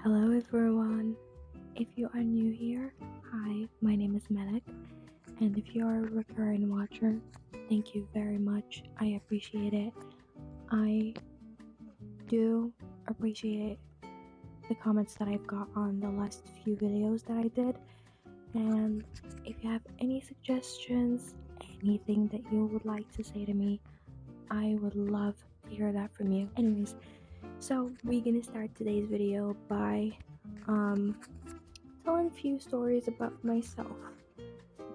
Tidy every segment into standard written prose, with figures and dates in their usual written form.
Hello everyone. If you are new here, hi, my name is Melek, and if you are a recurring watcher, thank you very much. I appreciate it. I do appreciate the comments that I've got on the last few videos that I did, and if you have any suggestions, anything that you would like to say to me, I would love to hear that from you. Anyways, so we're gonna start today's video by telling a few stories about myself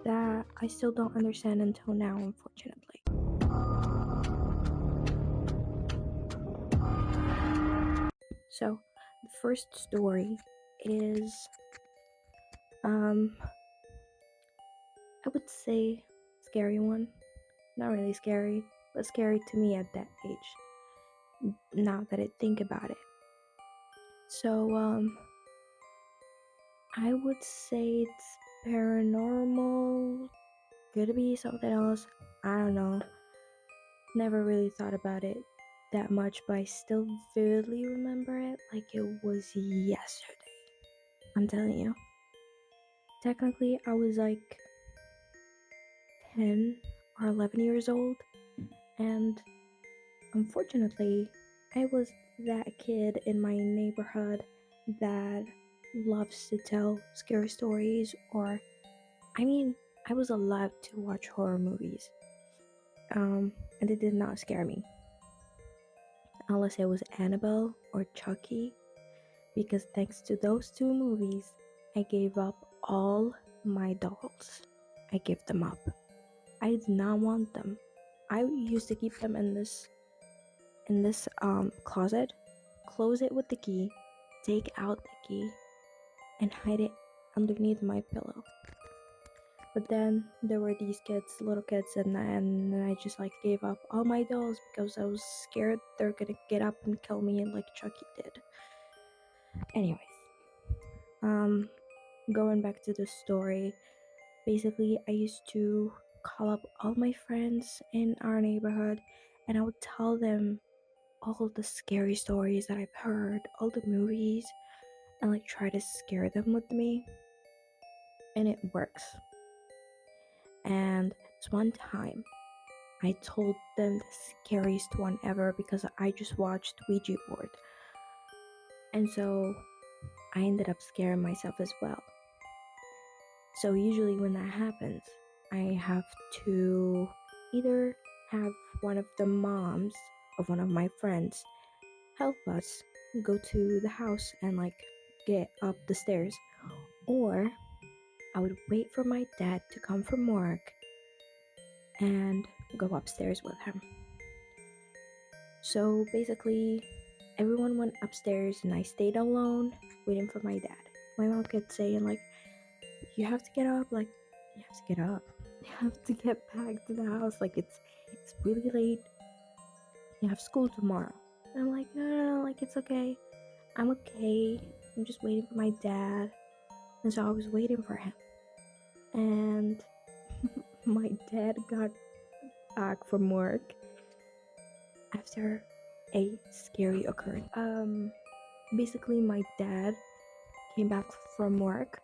that I still don't understand until now, unfortunately. So the first story is I would say scary one. Not really scary, but scary to me at that age. Now that I think about it. So I would say it's paranormal. Could be something else. I don't know. Never really thought about it that much, but I still vividly remember it like it was yesterday. I'm telling you. Technically, I was like 10 or 11 years old, and unfortunately, I was that kid in my neighborhood that loves to tell scary stories, or I was allowed to watch horror movies. And it did not scare me. Unless it was Annabelle or Chucky, because thanks to those two movies, I gave up all my dolls. I gave them up. I did not want them. I used to keep them in this closet, close it with the key, take out the key, and hide it underneath my pillow. But then there were these kids, little kids, and I just like gave up all my dolls because I was scared they're gonna get up and kill me like Chucky did. Anyways, going back to the story, basically I used to call up all my friends in our neighborhood and I would tell them all the scary stories that I've heard, all the movies, and like try to scare them with me. And it works. And this one time, I told them the scariest one ever because I just watched Ouija board. And so I ended up scaring myself as well. So usually when that happens, I have to either have one of the moms of one of my friends help us go to the house and like get up the stairs, or I would wait for my dad to come from work and go upstairs with him. So basically, everyone went upstairs and I stayed alone waiting for my dad. My mom kept saying like, you have to get up, like, you have to get up. You have to get back to the house, like it's really late. You have school tomorrow. And I'm like, no, like it's okay. I'm okay. I'm just waiting for my dad. And so I was waiting for him. And my dad got back from work after a scary occurrence. Basically my dad came back from work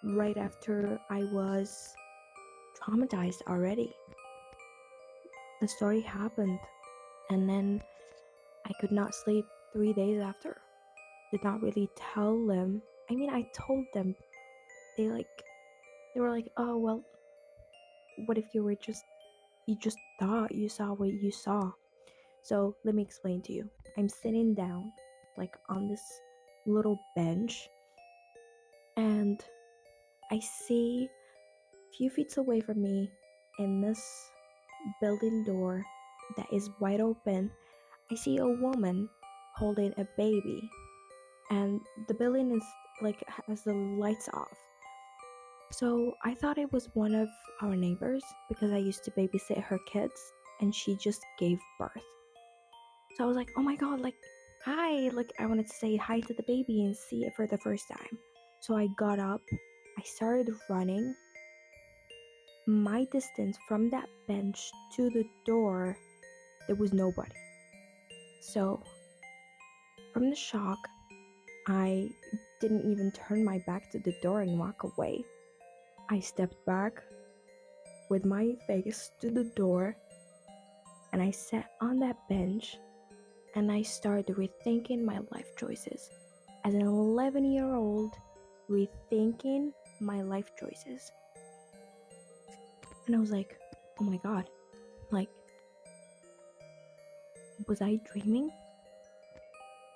right after I was traumatized already. The story happened, and then I could not sleep 3 days after. Did not really tell them. I told them. They were like, oh well, what if you just thought you saw what you saw? So let me explain to you. I'm sitting down, like on this little bench, and I see a few feet away from me in this building door that is wide open. I see a woman holding a baby, and the building is like has the lights off. So I thought it was one of our neighbors because I used to babysit her kids and she just gave birth. So I was like, oh my god, like, hi, like I wanted to say hi to the baby and see it for the first time. So I got up, I started running. My distance from that bench to the door, there was nobody. So from the shock, I didn't even turn my back to the door and walk away. I stepped back with my face to the door and I sat on that bench and I started rethinking my life choices. As an 11-year-old, rethinking my life choices. And I was like, oh my god, like, was I dreaming?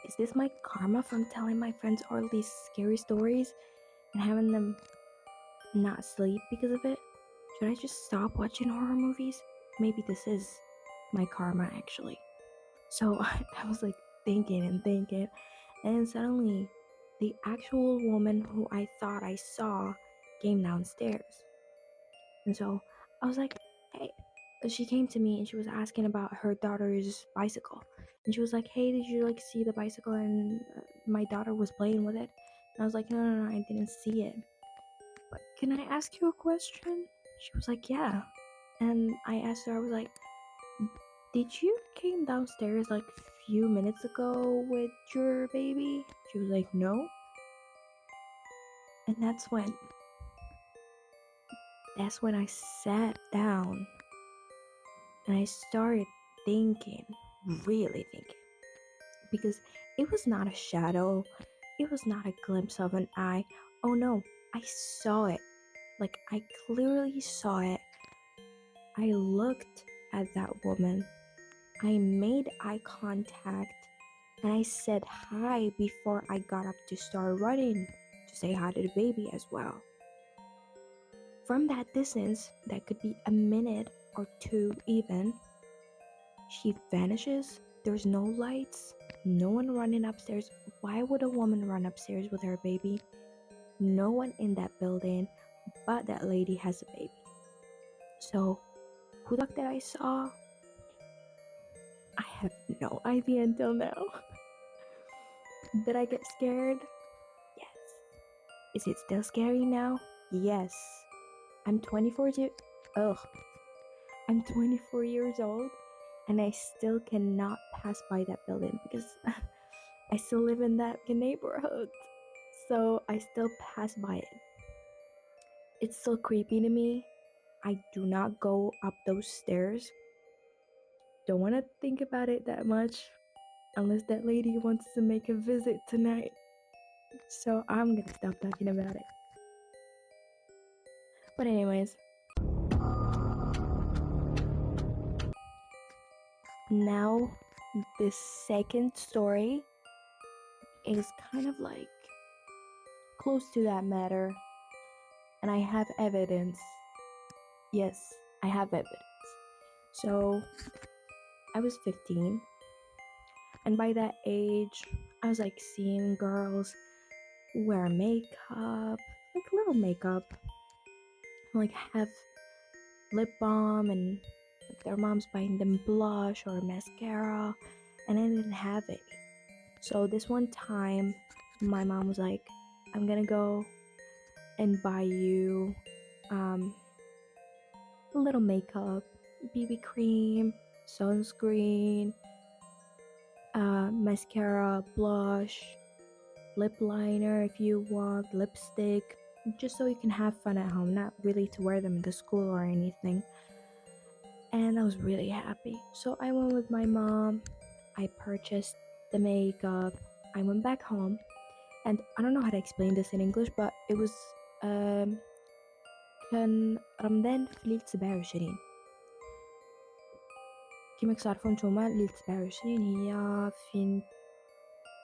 Is this my karma from telling my friends all these scary stories and having them not sleep because of it? Should I just stop watching horror movies? Maybe this is my karma actually. So I was like thinking and thinking, and then suddenly the actual woman who I thought I saw came downstairs. And so I was like, hey, she came to me and she was asking about her daughter's bicycle. And she was like, hey, did you like see the bicycle? And my daughter was playing with it. And I was like, no, I didn't see it. But can I ask you a question? She was like, yeah. And I asked her, I was like, did you came downstairs like a few minutes ago with your baby? She was like, no. And that's when I sat down and I started thinking, really thinking. Because it was not a shadow, it was not a glimpse of an eye. Oh no, I saw it. Like, I clearly saw it. I looked at that woman. I made eye contact and I said hi before I got up to start running to say hi to the baby as well. From that distance, that could be a minute or two even, she vanishes. There's no lights, no one running upstairs. Why would a woman run upstairs with her baby? No one in that building, but that lady has a baby. So, who the fuck that I saw? I have no idea until now. Did I get scared? Yes. Is it still scary now? Yes. I'm 24 years. Ugh. I'm 24 years old, and I still cannot pass by that building because I still live in that neighborhood. So I still pass by it. It's still creepy to me. I do not go up those stairs. Don't want to think about it that much unless that lady wants to make a visit tonight. So I'm gonna stop talking about it. But anyways, now the second story is kind of like close to that matter, and I have evidence. Yes, I have evidence. So I was 15, and by that age, I was like seeing girls wear makeup, like little makeup, like have lip balm, and like their mom's buying them blush or mascara, and I didn't have any. So this one time, my mom was like, I'm gonna go and buy you a little makeup, BB cream, sunscreen, mascara, blush, lip liner if you want, lipstick, just so you can have fun at home, not really to wear them to school or anything. And I was really happy. So I went with my mom, I purchased the makeup, I went back home, and I don't know how to explain this in English, but it was كان رمضان في ليلة 27. كيما كتعرفوا نتوما ليلة 27 هي فين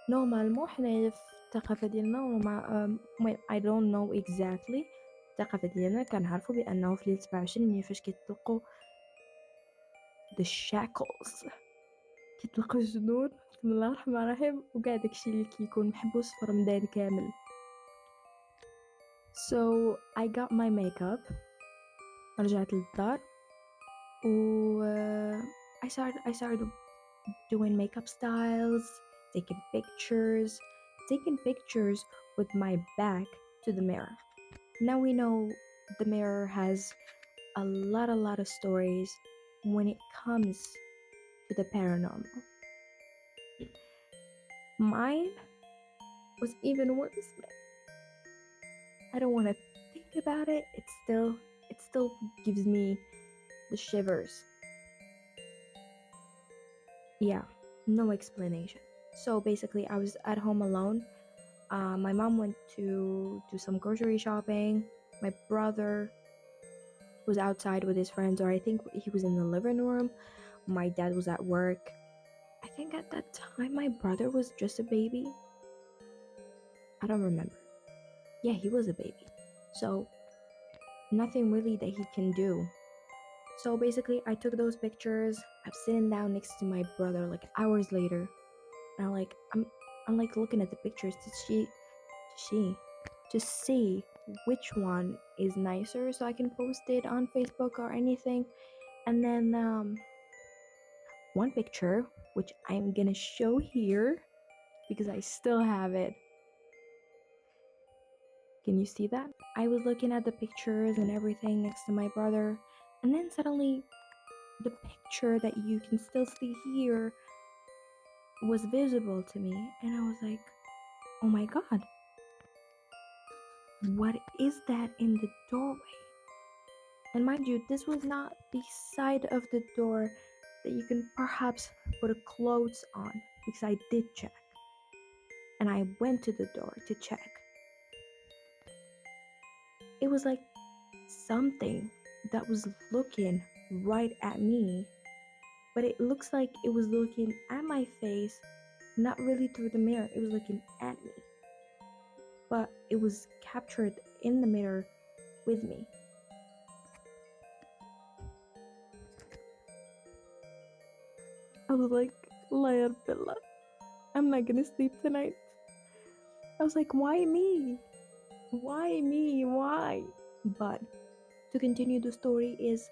نورمالمون حنايا في الثقافة ديالنا المهم I don't know exactly. الثقافة ديالنا كنعرفوا بأنه في ليلة 27 هي فاش كيطلقوا the shackles، كيطلقوا الجنون، بسم الله الرحمن الرحيم، وكاع داكشي اللي كيكون محبوس في رمضان كامل. So I got my makeup، رجعت للدار و I started doing makeup styles, taking pictures with my back to the mirror. Now we know the mirror has a lot of stories when it comes to the paranormal. Mine was even worse, man. I don't want to think about it. It still gives me the shivers. Yeah, no explanation. So basically, I was at home alone. My mom went to do some grocery shopping. My brother was outside with his friends, or I think he was in the living room. My dad was at work. I think at that time my brother was just a baby. I don't remember. Yeah, he was a baby. So, nothing really that he can do. So basically, I took those pictures. I'm sitting down next to my brother like hours later. And I'm like looking at the pictures to see which one is nicer so I can post it on Facebook or anything. And then one picture which I'm gonna show here because I still have it. Can you see that? I was looking at the pictures and everything next to my brother, and then suddenly the picture that you can still see here was visible to me, and I was like, oh my god, what is that in the doorway? And mind you, this was not the side of the door that you can perhaps put a clothes on, because I did check. And I went to the door to check. It was like something that was looking right at me, but it looks like it was looking at my face, not really through the mirror. It was looking at me, but it was captured in the mirror with me. I was like, Liar Bella, I'm not gonna sleep tonight. I was like, why me? Why me? Why? But to continue the story is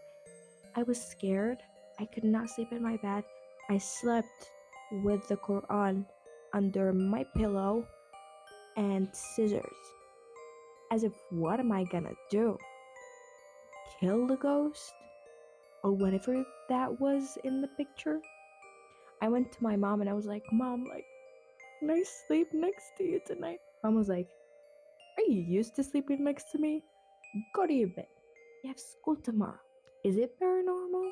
I was scared. I could not sleep in my bed. I slept with the Quran under my pillow and scissors. As if, what am I gonna do? Kill the ghost? Or whatever that was in the picture? I went to my mom and I was like, Mom, like, can I sleep next to you tonight? Mom was like, are you used to sleeping next to me? Go to your bed. You have school tomorrow. Is it paranormal?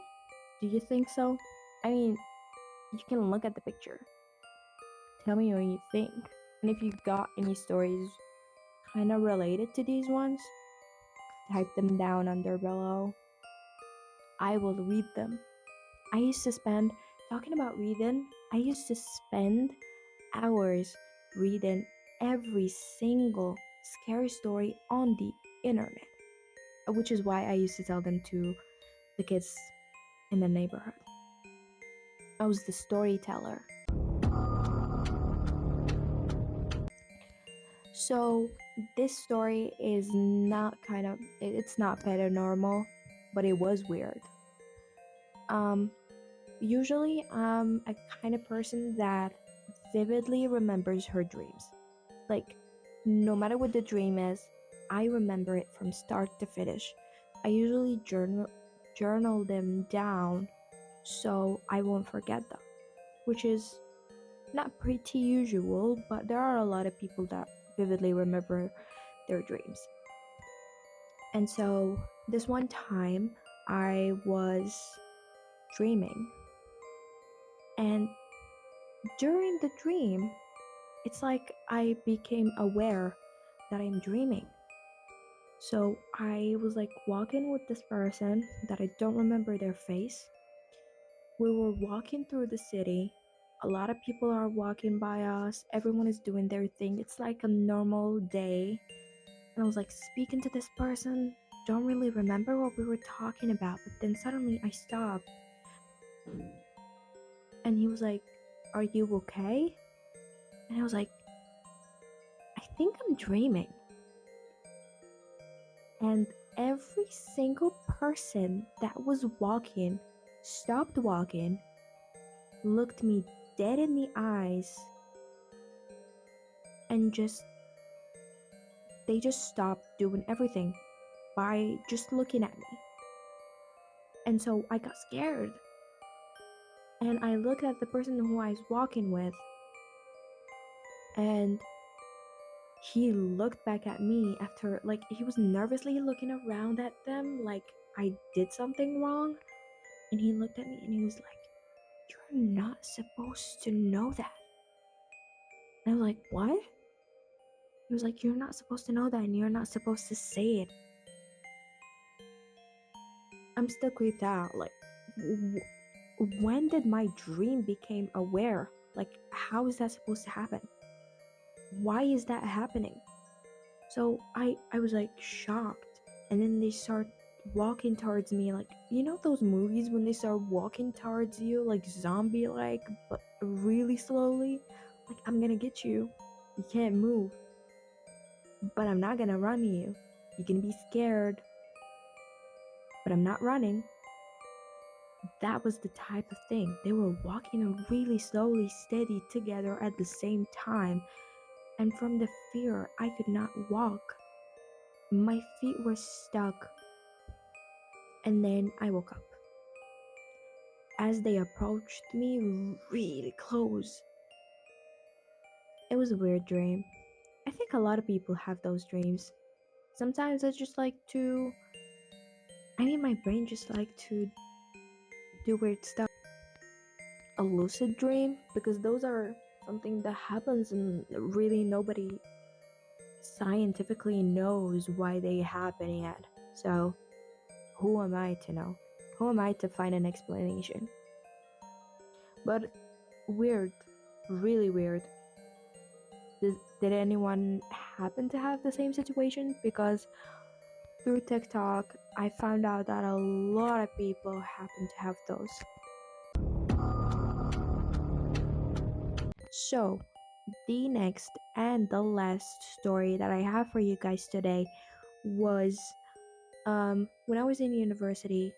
Do you think so? I mean, you can look at the picture. Tell me what you think. And if you got any stories kind of related to these ones, type them down under below. I will read them. I used to spend, talking about reading, I used to spend hours reading every single scary story on the internet, which is why I used to tell them to the kids in the neighborhood. I was the storyteller. So this story is not it's not paranormal, but it was weird. Usually I'm a kind of person that vividly remembers her dreams. Like, no matter what the dream is, I remember it from start to finish. I usually journal them down so I won't forget them, which is not pretty usual, but there are a lot of people that vividly remember their dreams. And so this one time I was dreaming, and during the dream, it's like I became aware that I'm dreaming. So I was like walking with this person that I don't remember their face. We were walking through the city. A lot of people are walking by us. Everyone is doing their thing. It's like a normal day. And I was like speaking to this person. Don't really remember what we were talking about. But then suddenly I stopped. And he was like, are you okay? And I was like, I think I'm dreaming. And every single person that was walking stopped walking, looked me dead in the eyes, and they just stopped doing everything by just looking at me. And so I got scared. And I looked at the person who I was walking with, and he looked back at me after, like, he was nervously looking around at them like I did something wrong. And he looked at me and he was like, "You're not supposed to know that." And I was like, "What?" He was like, "You're not supposed to know that and you're not supposed to say it." I'm still creeped out. Like, when did my dream become aware? Like, how is that supposed to happen? Why is that happening? So I was like shocked. And then they start walking towards me, like, you know those movies when they start walking towards you like zombie like, but really slowly? Like, I'm gonna get you. You can't move. But I'm not gonna run you. You can be scared. But I'm not running. That was the type of thing. They were walking really slowly, steady together at the same time. And from the fear, I could not walk. My feet were stuck. And then I woke up. As they approached me really close. It was a weird dream. I think a lot of people have those dreams. Sometimes I just like to. My brain just like to do weird stuff. A lucid dream, because those are something that happens and really nobody scientifically knows why they happen yet. So, who am I to know? Who am I to find an explanation? But weird, really weird. Did anyone happen to have the same situation? Because through TikTok, I found out that a lot of people happen to have those. So, the next and the last story that I have for you guys today was when I was in university.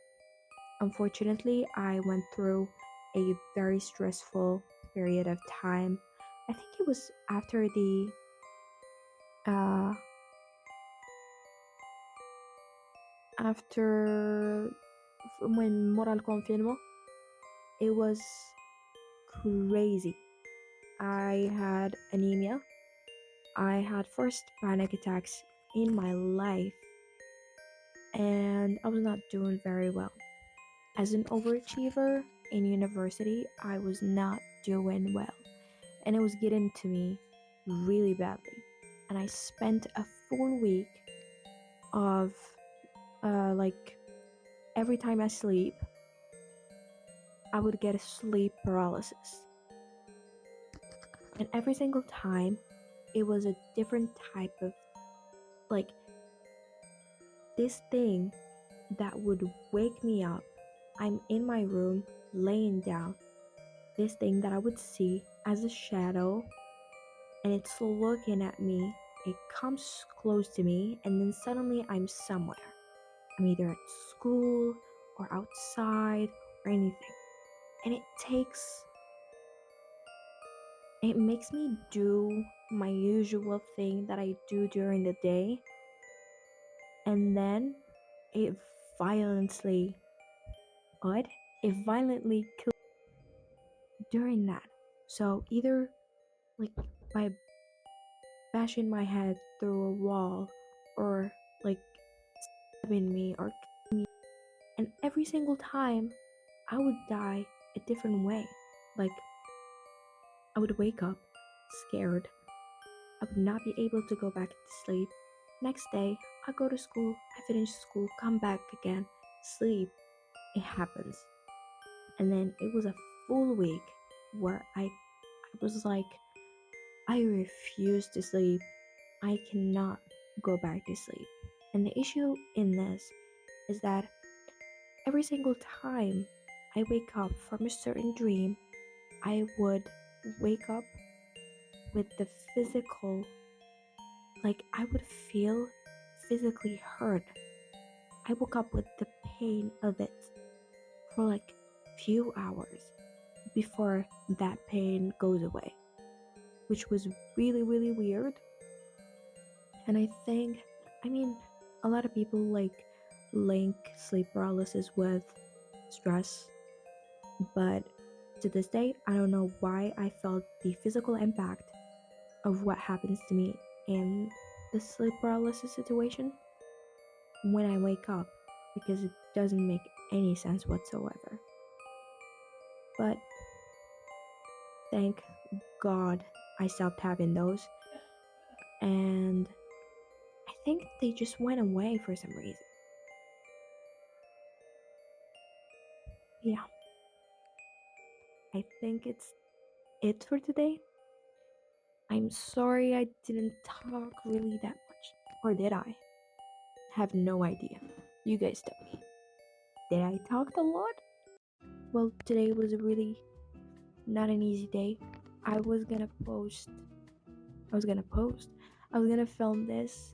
Unfortunately, I went through a very stressful period of time. I think it was after the uh, after when Moral Confirmo. It was crazy. I had anemia. I had first panic attacks in my life, and I was not doing very well. As an overachiever in university, I was not doing well, and it was getting to me really badly. And I spent a full week of like every time I sleep, I would get a sleep paralysis. And every single time, it was a different type of, like, this thing that would wake me up. I'm in my room, laying down. This thing that I would see as a shadow, and it's looking at me. It comes close to me, and then suddenly I'm somewhere. I'm either at school or outside or anything. And it makes me do my usual thing that I do during the day, and then it violently what? It violently kills during that. So either like by bashing my head through a wall, or like stabbing me or killing me. And every single time I would die a different way. Like, I would wake up scared. I would not be able to go back to sleep. Next day, I go to school, I finish school, come back again, sleep. It happens. And then it was a full week where I was like, I refuse to sleep. I cannot go back to sleep. And the issue in this is that every single time I wake up from a certain dream, I would wake up with the physical, like, I would feel physically hurt. I woke up with the pain of it for like few hours before that pain goes away, which was really, really weird. And I think, a lot of people like link sleep paralysis with stress, but to this day, I don't know why I felt the physical impact of what happens to me in the sleep paralysis situation when I wake up, because it doesn't make any sense whatsoever. But thank God I stopped having those, and I think they just went away for some reason. Yeah, I think it's it for today. I'm sorry I didn't talk really that much. Or did I? Have no idea. You guys tell me. Did I talk a lot? Well, today was really not an easy day. I was gonna post. I was gonna film this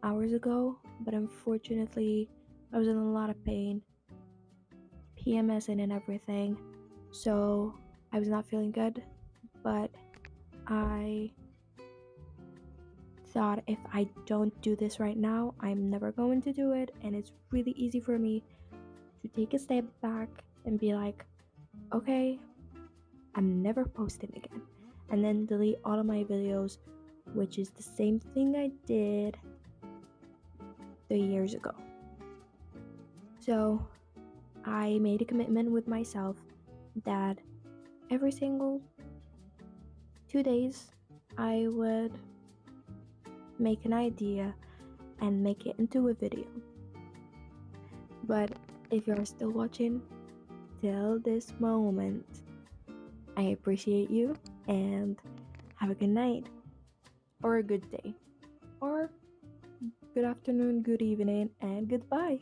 hours ago, but unfortunately, I was in a lot of pain, PMSing and everything. So I was not feeling good, but I thought if I don't do this right now, I'm never going to do it, and it's really easy for me to take a step back and be like, okay, I'm never posting again, and then delete all of my videos, which is the same thing I did 3 years ago. So I made a commitment with myself that every single 2 days I would make an idea and make it into a video. But if you're still watching till this moment, I appreciate you, and have a good night, or a good day, or good afternoon, good evening, and goodbye.